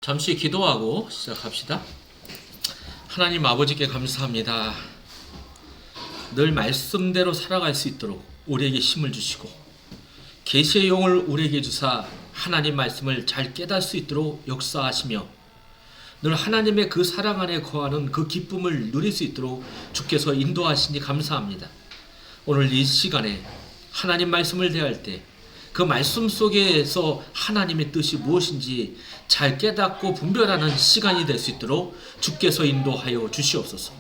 잠시 기도하고 시작합시다. 하나님 아버지께 감사합니다. 늘 말씀대로 살아갈 수 있도록 우리에게 힘을 주시고 계시의 영을 우리에게 주사 하나님 말씀을 잘 깨달을 수 있도록 역사하시며 늘 하나님의 그 사랑 안에 거하는 그 기쁨을 누릴 수 있도록 주께서 인도하시니 감사합니다. 오늘 이 시간에 하나님 말씀을 대할 때 그 말씀 속에서 하나님의 뜻이 무엇인지 잘 깨닫고 분별하는 시간이 될 수 있도록 주께서 인도하여 주시옵소서.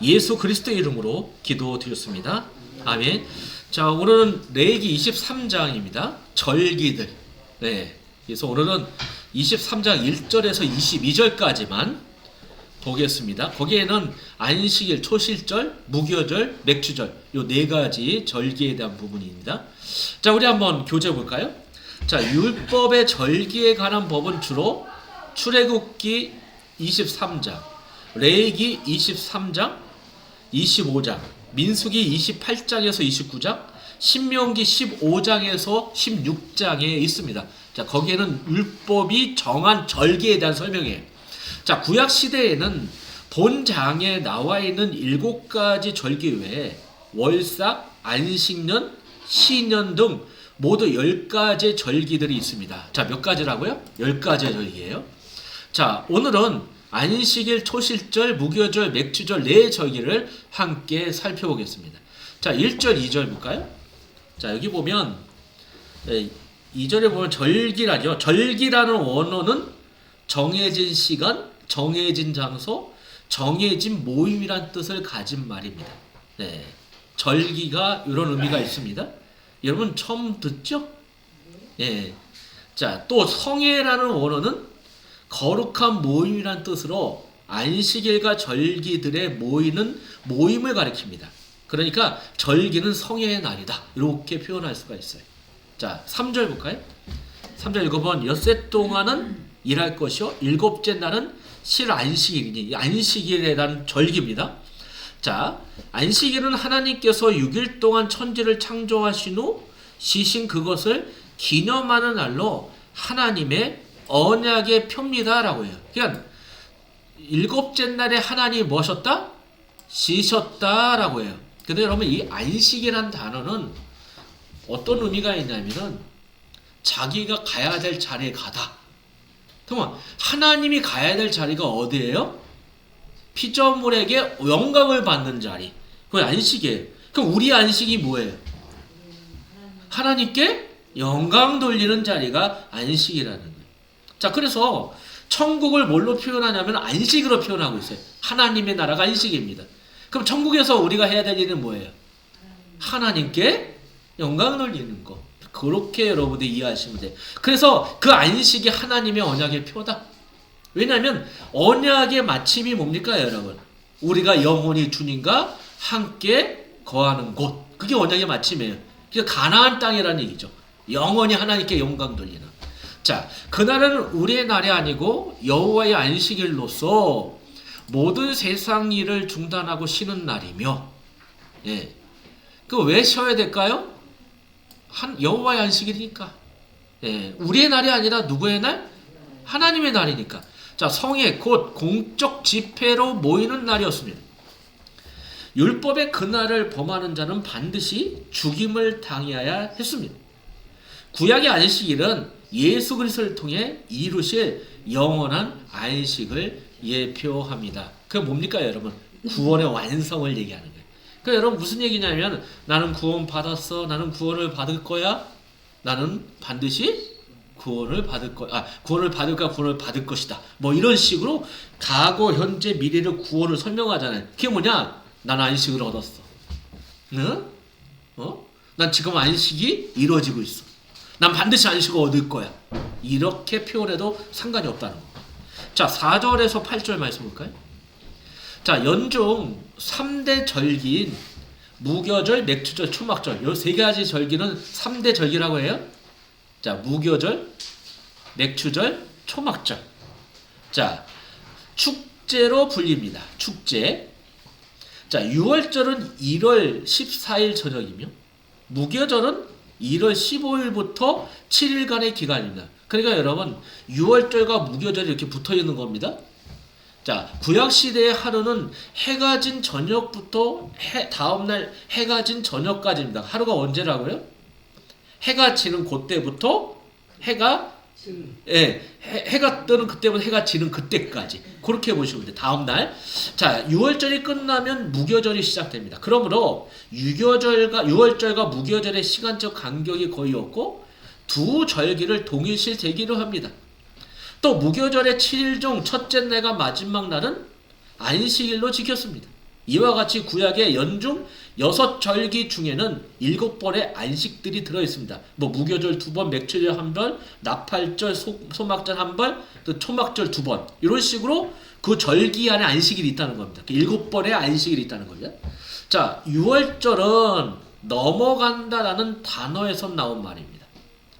예수 그리스도의 이름으로 기도드렸습니다. 아멘. 자, 오늘은 레위기 23장입니다. 절기들. 네. 그래서 오늘은 23장 1절에서 22절까지만 보겠습니다. 거기에는 안식일, 초실절, 무교절, 맥주절 요 네 가지 절기에 대한 부분입니다. 자, 우리 한번 교재 볼까요? 자, 율법의 절기에 관한 법은 주로 출애굽기 23장, 레위기 23장, 25장, 민수기 28장에서 29장, 신명기 15장에서 16장에 있습니다. 자, 거기에는 율법이 정한 절기에 대한 설명이에요. 자, 구약 시대에는 본장에 나와 있는 7가지 절기 외에 월삭, 안식년, 시년 등 모두 10가지 절기들이 있습니다. 자, 몇 가지라고요? 10가지 절기예요. 자, 오늘은 안식일, 초실절, 무교절, 맥주절 네 절기를 함께 살펴보겠습니다. 자, 1절, 2절 볼까요? 자, 여기 보면 2절에 보면 절기라죠. 절기라는 원어는 정해진 시간, 정해진 장소, 정해진 모임이란 뜻을 가진 말입니다. 네, 절기가 이런 의미가 있습니다. 여러분 처음 듣죠? 네. 자, 또 성회라는 원어는 거룩한 모임이란 뜻으로 안식일과 절기들의 모이는 모임을 가리킵니다. 그러니까 절기는 성회의 날이다. 이렇게 표현할 수가 있어요. 자, 3절 볼까요? 3절 읽어보면 엿새 동안은 일할 것이요 일곱째 날은 실 안식일이니 안식일에 대한 절기입니다. 자, 안식일은 하나님께서 6일 동안 천지를 창조하신 후 쉬신 그것을 기념하는 날로 하나님의 언약의 표입니다라고 해요. 그러니까 일곱째 날에 하나님이 뭐 하셨다? 쉬셨다라고 해요. 근데 여러분 이 안식이라는 단어는 어떤 의미가 있냐면은 자기가 가야 될 자리에 가다. 정말 하나님이 가야 될 자리가 어디예요? 피조물에게 영광을 받는 자리. 그게 안식이에요. 그럼 우리 안식이 뭐예요? 하나님께 영광 돌리는 자리가 안식이라는 거예요. 자, 그래서 천국을 뭘로 표현하냐면 안식으로 표현하고 있어요. 하나님의 나라가 안식입니다. 그럼 천국에서 우리가 해야 될 일은 뭐예요? 하나님께 영광 돌리는 거. 그렇게 여러분들이 이해하시면 돼요. 그래서 그 안식이 하나님의 언약의 표다. 왜냐하면 언약의 마침이 뭡니까 여러분? 우리가 영원히 주님과 함께 거하는 곳. 그게 언약의 마침이에요. 그게 가나안 땅이라는 얘기죠. 영원히 하나님께 영광 돌리는. 자, 그날은 우리의 날이 아니고 여호와의 안식일로서 모든 세상 일을 중단하고 쉬는 날이며, 예. 그 왜 쉬어야 될까요? 여호와의 안식일이니까. 예, 우리의 날이 아니라 누구의 날? 하나님의 날이니까. 자, 성회 곧 공적 집회로 모이는 날이었습니다. 율법의 그날을 범하는 자는 반드시 죽임을 당해야 했습니다. 구약의 안식일은 예수 그리스도를 통해 이루실 영원한 안식을 예표합니다. 그게 뭡니까 여러분? 구원의 완성을 얘기하는 거예요. 그러니까 여러분 무슨 얘기냐면 나는 구원 받았어. 나는 구원을 받을 거야. 나는 반드시 구원을 받을 거야. 구원을 받을까 구원을 받을 것이다. 뭐 이런 식으로 과거, 현재, 미래를 구원을 설명하잖아요. 그게 뭐냐? 난 안식을 얻었어. 응? 난 지금 안식이 이루어지고 있어. 난 반드시 안식을 얻을 거야. 이렇게 표현해도 상관이 없다는 거. 자, 4절에서 8절 말씀 볼까요? 자, 연중 3대 절기인 무교절, 맥주절, 초막절 이 세 가지 절기는 3대 절기라고 해요. 자, 무교절, 맥주절, 초막절. 자, 축제로 불립니다. 축제. 자, 6월절은 1월 14일 저녁이며 무교절은 1월 15일부터 7일간의 기간입니다. 그러니까 여러분, 유월절과 무교절이 이렇게 붙어 있는 겁니다. 자, 구약시대의 하루는 해가 진 저녁부터 다음날 해가 진 저녁까지입니다. 하루가 언제라고요? 해가 지는 그때부터 해가 뜨는 그때부터 해가 지는 그때까지. 그렇게 보시면 돼요. 다음날. 자, 유월절이 끝나면 무교절이 시작됩니다. 그러므로 유월절과 무교절의 시간적 간격이 거의 없고 두 절기를 동일시 제기로 합니다. 또 무교절의 7일 중 첫째 날과 마지막 날은 안식일로 지켰습니다. 이와 같이 구약의 연중 6절기 중에는 7번의 안식들이 들어있습니다. 무교절 2번, 맥추절 1번, 나팔절, 소막절 1번, 또 초막절 2번, 이런 식으로 그 절기 안에 안식일이 있다는 겁니다. 7번의 안식일이 있다는 거죠. 자, 유월절은 넘어간다라는 단어에서 나온 말입니다.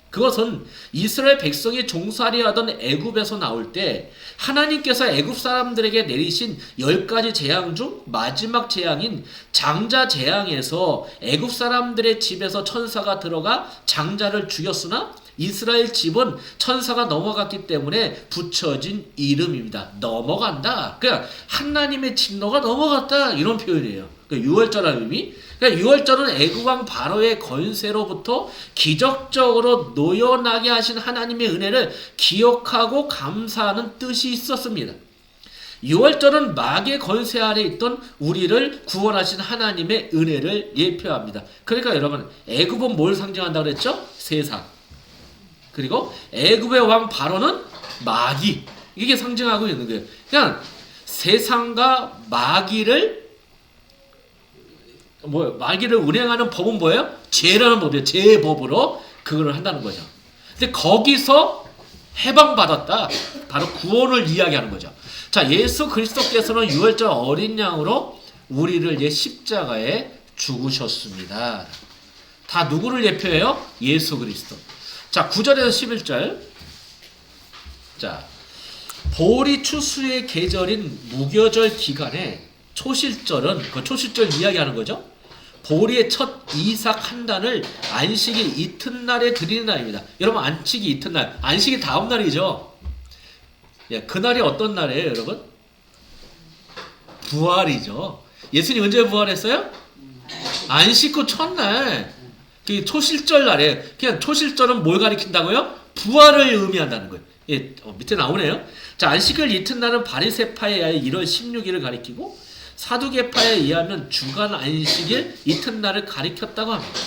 그것은 이스라엘 백성이 종살이 하던 애굽에서 나올 때 하나님께서 애굽 사람들에게 내리신 10가지 재앙 중 마지막 재앙인 장자 재앙에서 애굽 사람들의 집에서 천사가 들어가 장자를 죽였으나 이스라엘 집은 천사가 넘어갔기 때문에 붙여진 이름입니다. 넘어간다. 그러니까 하나님의 진노가 넘어갔다. 이런 표현이에요. 그러니까 유월절의 의미. 그러니까 유월절은 애굽왕 바로의 권세로부터 기적적으로 노여나게 하신 하나님의 은혜를 기억하고 감사하는 뜻이 있었습니다. 유월절은 마귀의 권세 아래 있던 우리를 구원하신 하나님의 은혜를 예표합니다. 그러니까 여러분, 애굽은 뭘 상징한다고 그랬죠? 세상. 그리고 애굽의 왕 바로는 마귀. 이게 상징하고 있는 거예요. 그냥 세상과 마귀를 운행하는 법은 뭐예요? 죄라는 법이에요. 죄의 법으로 그걸 한다는 거죠. 근데 거기서 해방받았다. 바로 구원을 이야기하는 거죠. 자, 예수 그리스도께서는 유월절 어린 양으로 우리를 십자가에 죽으셨습니다. 다 누구를 예표해요? 예수 그리스도. 자, 9절에서 11절. 자, 보리 추수의 계절인 무교절 기간에 초실절은 그 초실절 이야기하는 거죠. 보리의 첫 이삭 한 단을 안식일 이튿날에 드리는 날입니다. 여러분, 안식이 이튿날, 안식이 다음 날이죠. 예, 그날이 어떤 날이에요, 여러분? 부활이죠. 예수님 언제 부활했어요? 안식 후 첫날, 그 초실절 날에. 그냥 초실절은 뭘 가리킨다고요? 부활을 의미한다는 거예요. 예, 밑에 나오네요. 자, 안식일 이튿날은 바리새파에 의하여 1월 16일을 가리키고 사두개파에 의하면 주간 안식일 이튿날을 가리켰다고 합니다.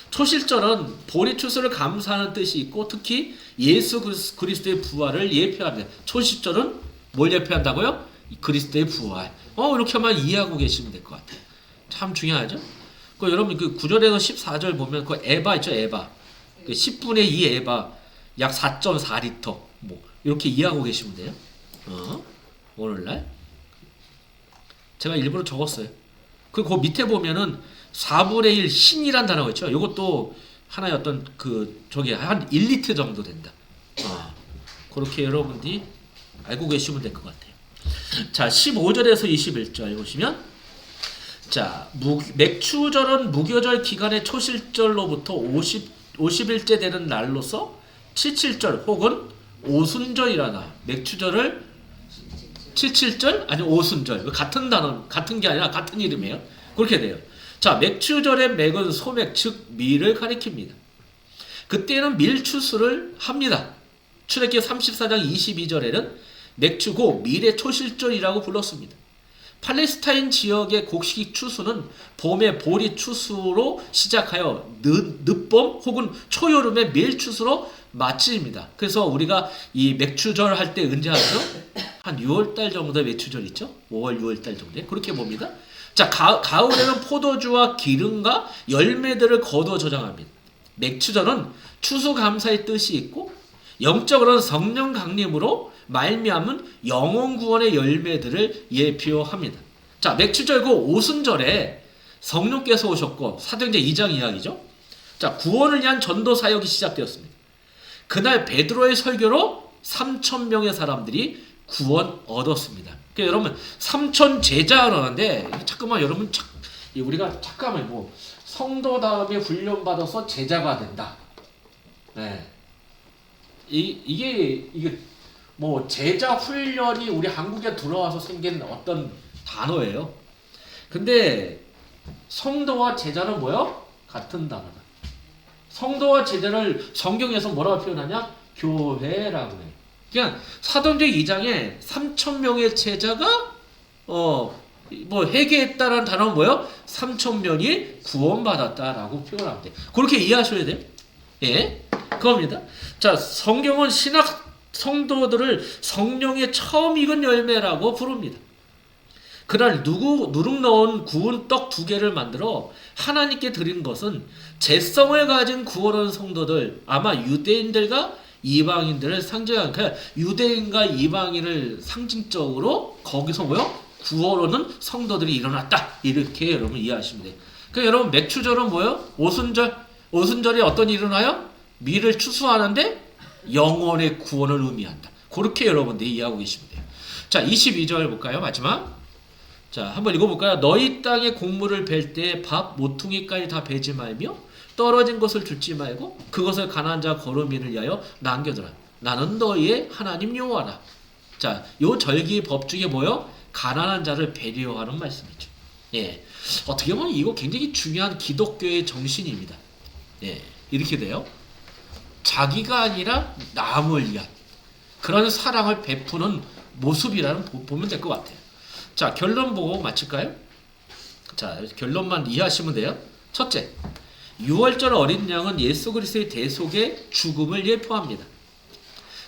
초실절은 보리 추수를 감사하는 뜻이 있고 특히 예수 그리스도의 부활을 예표합니다. 초실절은 뭘 예표한다고요? 그리스도의 부활. 이렇게만 이해하고 계시면 될 것 같아요. 참 중요하죠? 여러분, 그 9절에서 14절 보면 그 에바 있죠, 에바. 그 10분의 2 에바, 약 4.4리터. 이렇게 이해하고 계시면 돼요. 오늘날. 제가 일부러 적었어요. 그 밑에 보면은 4분의 1 신이란 단어가 있죠. 이것도 하나의 어떤 한 1리터 정도 된다. 그렇게 여러분들이 알고 계시면 될 것 같아요. 자, 15절에서 21절 보시면, 자, 맥추절은 무교절 기간의 초실절로부터 50일째 되는 날로서 칠칠절 혹은 오순절이라나. 맥추절을 칠칠절 아니 오순절, 같은 단어, 같은 게 아니라 같은 이름이에요. 그렇게 돼요. 자, 맥추절의 맥은 소맥 즉 밀을 가리킵니다. 그때는 밀추수를 합니다. 출애굽기 34장 22절에는 맥추고 밀의 초실절이라고 불렀습니다. 팔레스타인 지역의 곡식 추수는 봄의 보리 추수로 시작하여 늦봄 혹은 초여름의 밀 추수로 마칩니다. 그래서 우리가 이 맥추절 할 때 언제 하죠? 한 6월달 정도 맥추절 있죠? 5월, 6월달 정도에 그렇게 봅니다. 자, 가을에는 포도주와 기름과 열매들을 거두어 저장합니다. 맥추절은 추수감사의 뜻이 있고 영적으로는 성령 강림으로 말미암은 영혼 구원의 열매들을 예표합니다. 자, 맥추절고 오순절에 성령께서 오셨고 사도행전 2장 이야기죠. 자, 구원을 위한 전도 사역이 시작되었습니다. 그날 베드로의 설교로 3,000명의 사람들이 구원 얻었습니다. 그러니까 여러분 3,000 제자라는데 잠깐만 여러분 우리가 잠깐만 성도 다음에 훈련 받아서 제자가 된다. 네. 이게 뭐 제자 훈련이 우리 한국에 들어와서 생긴 어떤 단어예요. 근데 성도와 제자는 뭐요? 같은 단어다. 성도와 제자를 성경에서 뭐라고 표현하냐? 교회라고 해. 그냥 사도행전 2장에 3,000명의 제자가 뭐 회개했다라는 단어는 뭐예요? 3,000명이 구원받았다라고 표현하면 돼. 그렇게 이해하셔야 돼요. 예, 그겁니다. 자, 성경은 신학 성도들을 성령의 처음 익은 열매라고 부릅니다. 그날 누룩 넣은 구운 떡 2개를 만들어 하나님께 드린 것은 죄성을 가진 구원한 성도들, 아마 유대인들과 이방인들을 상징하는, 그러니까 유대인과 이방인을 상징적으로 거기서 뭐요? 구원하는 성도들이 일어났다. 이렇게 여러분 이해하시면 돼요. 그러니까 여러분 맥추절은 뭐요? 오순절이 어떤 일이 일어나요? 미를 추수하는데 영혼의 구원을 의미한다. 그렇게 여러분들이 이해하고 계시면 돼요. 자, 22절 볼까요? 마지막. 자, 한번 읽어볼까요? 너희 땅에 곡물을 벨 때 밥 모퉁이까지 다 베지 말며 떨어진 것을 줍지 말고 그것을 가난한 자 거르미를 위하여 남겨두라. 나는 너희의 하나님 여호와라. 자, 요 절기 법 중에 뭐요? 가난한 자를 배려하는 말씀이죠. 예, 어떻게 보면 이거 굉장히 중요한 기독교의 정신입니다. 예, 이렇게 돼요. 자기가 아니라 남을 위한 그런 사랑을 베푸는 모습이라는 보면 될 것 같아요. 자, 결론 보고 마칠까요? 자, 결론만 이해하시면 돼요. 첫째, 6월절 어린 양은 예수 그리스도의 대속의 죽음을 예표합니다.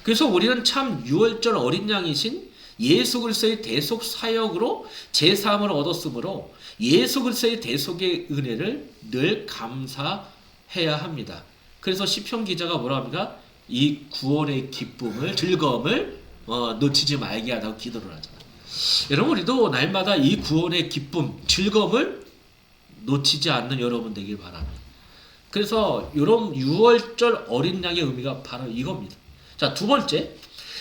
그래서 우리는 참 6월절 어린 양이신 예수 그리스도의 대속 사역으로 제3을 얻었으므로 예수 그리스도의 대속의 은혜를 늘 감사해야 합니다. 그래서 시편 기자가 뭐라 합니까? 이 구원의 기쁨을, 즐거움을 놓치지 말게 하다고 기도를 하잖아요. 여러분, 우리도 날마다 이 구원의 기쁨, 즐거움을 놓치지 않는 여러분 되길 바랍니다. 그래서 이런 6월절 어린 양의 의미가 바로 이겁니다. 자, 두 번째,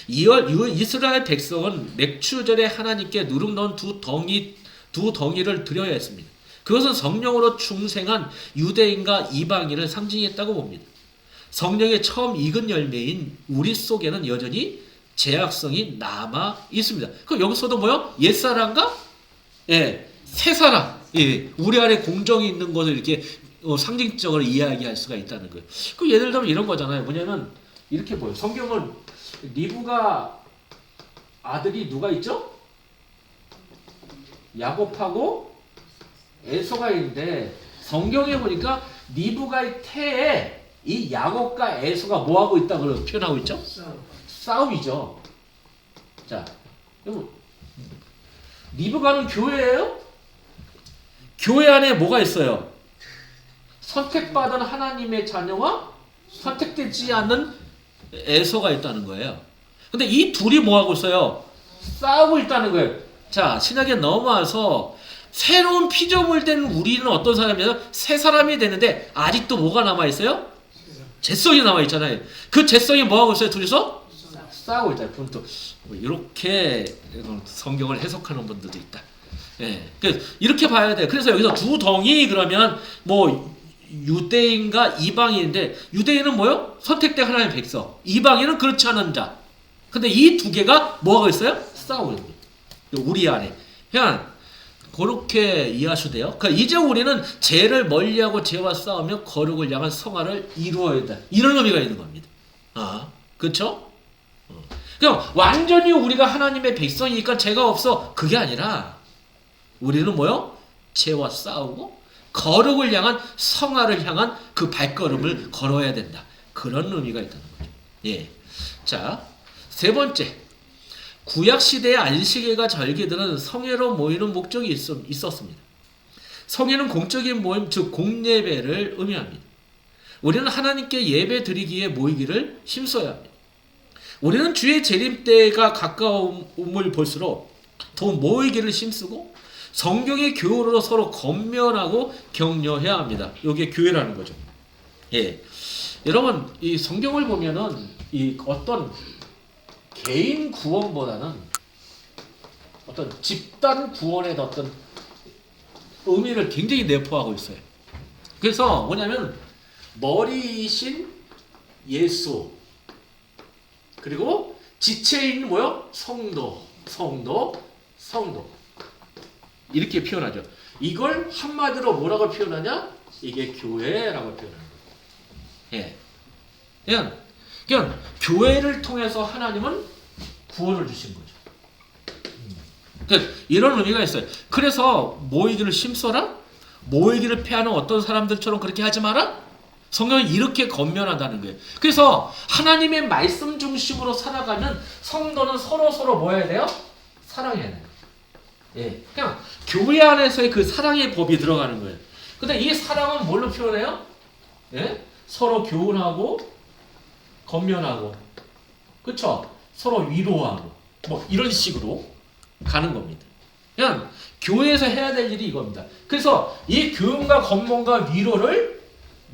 이스라엘 백성은 맥추절에 하나님께 누룩 넣은 두 덩이를 드려야 했습니다. 그것은 성령으로 중생한 유대인과 이방인을 상징했다고 봅니다. 성령의 처음 익은 열매인 우리 속에는 여전히 죄악성이 남아 있습니다. 그럼 여기서도 뭐요? 옛사람과 새사람, 우리 안에 공정이 있는 것을 이렇게 상징적으로 이야기할 수가 있다는 거예요. 그 예를 들면 이런 거잖아요. 뭐냐면 이렇게 보여. 성경은 리브가 아들이 누가 있죠? 야곱하고 에서가 있는데 성경에 보니까 리브가의 태에 이 야곱과 에서가 뭐하고 있다고 표현하고 있죠? 싸움이죠. 자, 여러분, 리브가는 교회예요? 교회 안에 뭐가 있어요? 선택받은 하나님의 자녀와 선택되지 않는 에서가 있다는 거예요. 근데 이 둘이 뭐하고 있어요? 싸우고 있다는 거예요. 자, 신약에 넘어와서 새로운 피조물 된 우리는 어떤 사람이에요? 새 사람이 되는데 아직도 뭐가 남아있어요? 죄성이 남아있잖아요. 그 죄성이 뭐하고 있어요? 둘이서? 싸우고 있다. 그럼 또 이렇게 성경을 해석하는 분들도 있다. 예, 이렇게 봐야 돼. 그래서 여기서 두 덩이 그러면 뭐 유대인과 이방인인데 유대인은 뭐요? 선택된 하나님의 백성. 이방인은 그렇지 않은 자. 근데 이 두 개가 뭐하고 있어요? 싸우고 있는 거예요. 우리 안에. 그냥 그렇게 이해하셔도 돼요. 그러니까 이제 우리는 죄를 멀리하고 죄와 싸우며 거룩을 향한 성화를 이루어야 된다. 이런 의미가 있는 겁니다. 그렇죠? 그냥 완전히 우리가 하나님의 백성이니까 죄가 없어. 그게 아니라 우리는 뭐요? 죄와 싸우고 거룩을 향한 성화를 향한 그 발걸음을 걸어야 된다. 그런 의미가 있다는 거죠. 예. 자, 세 번째. 구약 시대의 안식일과 절기들은 성회로 모이는 목적이 있었습니다. 성회는 공적인 모임, 즉 공예배를 의미합니다. 우리는 하나님께 예배 드리기에 모이기를 힘써야 합니다. 우리는 주의 재림 때가 가까움을 볼수록 더 모이기를 힘쓰고 성경의 교훈으로 서로 권면하고 격려해야 합니다. 이게 교회라는 거죠. 예, 여러분 이 성경을 보면은 이 어떤 개인 구원보다는 어떤 집단 구원의 어떤 의미를 굉장히 내포하고 있어요. 그래서 뭐냐면 머리이신 예수, 그리고 지체인 뭐요? 성도, 성도, 성도. 이렇게 표현하죠. 이걸 한마디로 뭐라고 표현하냐? 이게 교회라고 표현하는 거예요. 예. 그냥 교회를 통해서 하나님은 구원을 주신 거죠. 그러니까 이런 의미가 있어요. 그래서 모이기를 심써라? 모이기를 패하는 어떤 사람들처럼 그렇게 하지 마라? 성경은 이렇게 권면한다는 거예요. 그래서 하나님의 말씀 중심으로 살아가면 성도는 서로 뭐 해야 돼요? 사랑해야 돼요. 예. 그냥 교회 안에서의 그 사랑의 법이 들어가는 거예요. 근데 이 사랑은 뭘로 표현해요? 예? 서로 교훈하고 권면하고, 그쵸? 서로 위로하고, 뭐 이런 식으로 가는 겁니다. 그냥 교회에서 해야 될 일이 이겁니다. 그래서 이 교훈과 권면과 위로를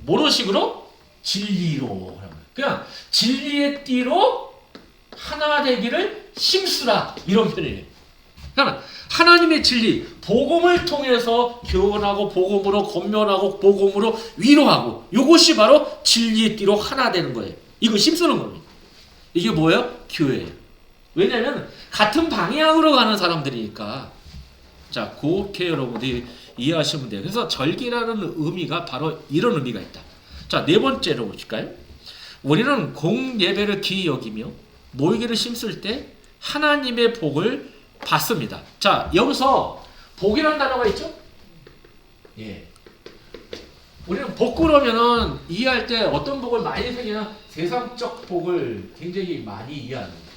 뭐로 식으로? 진리로. 그냥 진리의 띠로 하나 되기를 힘쓰라. 이런 표현이에요. 그러니까 하나님의 진리, 복음을 통해서 교훈하고 복음으로 권면하고 복음으로 위로하고, 이것이 바로 진리의 띠로 하나 되는 거예요. 이거 힘쓰는 겁니다. 이게 뭐예요? 교회예요. 왜냐하면 같은 방향으로 가는 사람들이니까. 자, 그렇게 여러분들이 이해하시면 돼요. 그래서 절기라는 의미가 바로 이런 의미가 있다. 자, 네 번째로 보실까요? 우리는 공예배를 귀히 여기며 모이기를 힘쓸 때 하나님의 복을 받습니다. 자, 여기서 복이라는 단어가 있죠? 예. 우리는 복 그러면은 이해할 때 어떤 복을 많이 생기냐? 세상적 복을 굉장히 많이 이해합니다.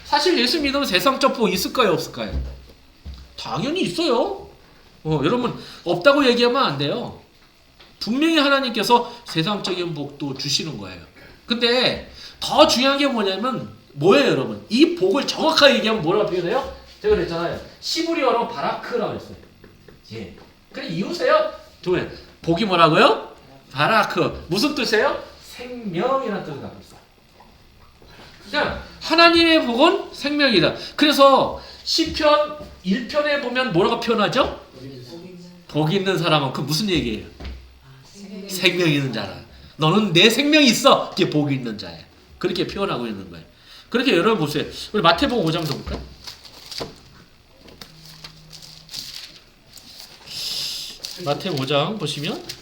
사실 예수 믿으면 세상적 복 있을까요? 없을까요? 당연히 있어요. 여러분 없다고 얘기하면 안 돼요. 분명히 하나님께서 세상적인 복도 주시는 거예요. 근데 더 중요한 게 뭐예요, 여러분? 이 복을 정확하게 얘기하면 뭐라고 표현해요? 제가 그랬잖아요. 시브리어로 바라크라고 했어요. 예. 그래 이유세요? 복이 뭐라고요? 바라크. 무슨 뜻이에요? 생명이라는 뜻을 갖고 있어요. 그러니까 하나님의 복은 생명이다. 그래서 시편 1편에 보면 뭐라고 표현하죠? 복 있는 사람은 그 무슨 얘기예요? 생명 있는 자라. 너는 내 생명이 있어. 그게 복 있는 자야. 그렇게 표현하고 있는 거예요. 그렇게 여러분 보세요. 우리 마태복음 5장도 볼까요? 마태복음 5장 보시면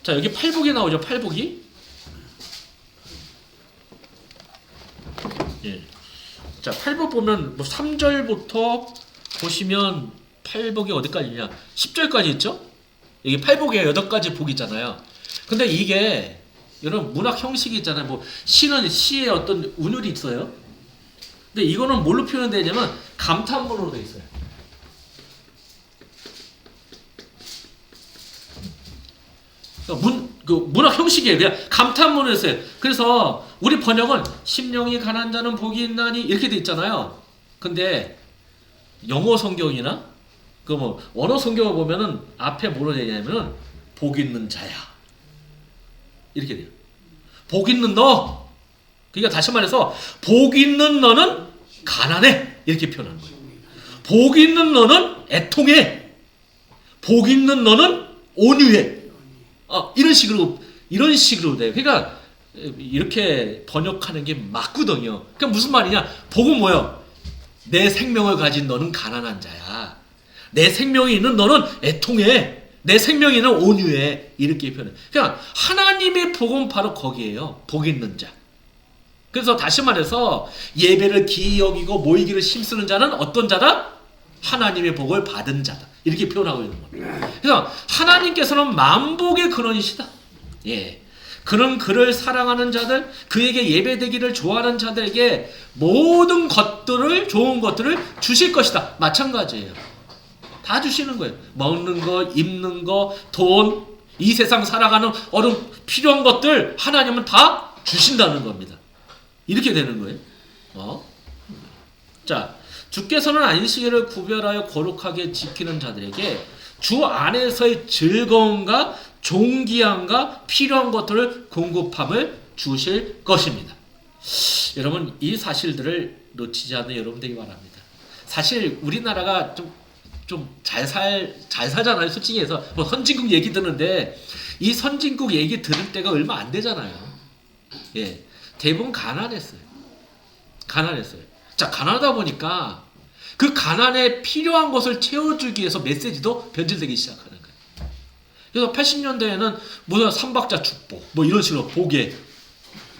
자, 여기 팔복이 나오죠. 팔복이. 예. 자, 팔복 보면 뭐 3절부터 보시면 팔복이 어디까지냐? 10절까지 있죠? 여기 팔복에 8가지 복이 있잖아요. 근데 이게 여러분 문학 형식이 있잖아요. 뭐 시는 시에 어떤 운율이 있어요. 근데 이거는 뭘로 표현되냐면 감탄문으로 되어 있어요. 문학 형식이에요. 그냥 감탄문을 했어요. 그래서 우리 번역은 심령이 가난한 자는 복이 있나니 이렇게 돼 있잖아요. 근데 영어 성경이나 그 뭐 원어 성경을 보면은 앞에 뭐로 되냐면은 복 있는 자야 이렇게 돼요. 복 있는 너. 그러니까 다시 말해서 복 있는 너는 가난해 이렇게 표현하는 거예요. 복 있는 너는 애통해. 복 있는 너는 온유해. 이런 식으로 돼요. 그러니까 이렇게 번역하는 게 맞거든요. 그러니까 무슨 말이냐? 복은 뭐예요? 내 생명을 가진 너는 가난한 자야. 내 생명이 있는 너는 애통해. 내 생명이 있는 온유해. 이렇게 표현해. 그러니까 하나님의 복은 바로 거기에요. 복 있는 자. 그래서 다시 말해서 예배를 기이 여기고 모이기를 힘쓰는 자는 어떤 자다? 하나님의 복을 받은 자다. 이렇게 표현하고 있는 겁니다. 그래서 하나님께서는 만복의 근원이시다. 예. 그는 그를 사랑하는 자들, 그에게 예배되기를 좋아하는 자들에게 모든 것들을, 좋은 것들을 주실 것이다. 마찬가지예요. 다 주시는 거예요. 먹는 거, 입는 거, 돈, 이 세상 살아가는 필요한 것들 하나님은 다 주신다는 겁니다. 이렇게 되는 거예요. 자, 주께서는 안식일을 구별하여 거룩하게 지키는 자들에게 주 안에서의 즐거움과 존귀함과 필요한 것들을 공급함을 주실 것입니다. 여러분 이 사실들을 놓치지 않는 여러분 되기 바랍니다. 사실 우리나라가 좀 잘 살잖아요. 솔직히 해서 뭐 선진국 얘기 드는데 이 선진국 얘기 들을 때가 얼마 안 되잖아요. 예, 대부분 가난했어요. 가난했어요. 자, 가난하다 보니까 그 가난에 필요한 것을 채워주기 위해서 메시지도 변질되기 시작하는 거예요. 그래서 80년대에는 무슨 삼박자 축복 뭐 이런 식으로 복에,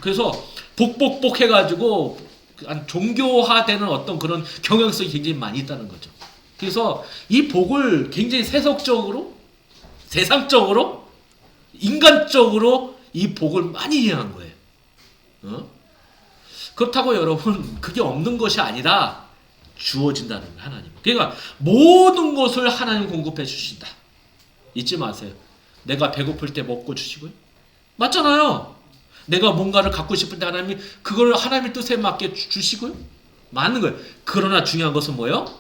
그래서 복복복 해가지고 종교화되는 어떤 그런 경향성이 굉장히 많이 있다는 거죠. 그래서 이 복을 굉장히 세속적으로, 세상적으로, 인간적으로 이 복을 많이 이해한 거예요. 그렇다고 여러분 그게 없는 것이 아니라 주어진다는 거예요. 하나님. 그러니까 모든 것을 하나님 공급해 주신다. 잊지 마세요. 내가 배고플 때 먹고 주시고요. 맞잖아요. 내가 뭔가를 갖고 싶을 때 하나님이 그걸 하나님의 뜻에 맞게 주시고요. 맞는 거예요. 그러나 중요한 것은 뭐예요?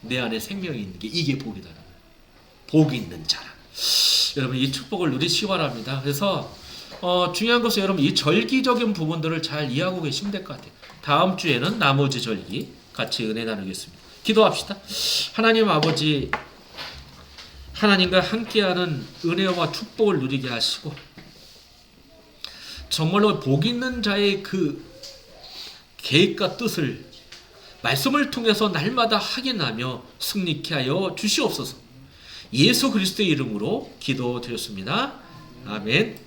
내 안에 생명이 있는 게, 이게 복이다. 복이 있는 자라. 여러분 이 축복을 누리시기 바랍니다. 그래서 중요한 것은 여러분 이 절기적인 부분들을 잘 이해하고 계시면 될 것 같아요. 다음 주에는 나머지 절기 같이 은혜 나누겠습니다. 기도합시다. 하나님 아버지, 하나님과 함께하는 은혜와 축복을 누리게 하시고 정말로 복 있는 자의 그 계획과 뜻을 말씀을 통해서 날마다 확인하며 승리케 하여 주시옵소서. 예수 그리스도의 이름으로 기도드렸습니다. 아멘.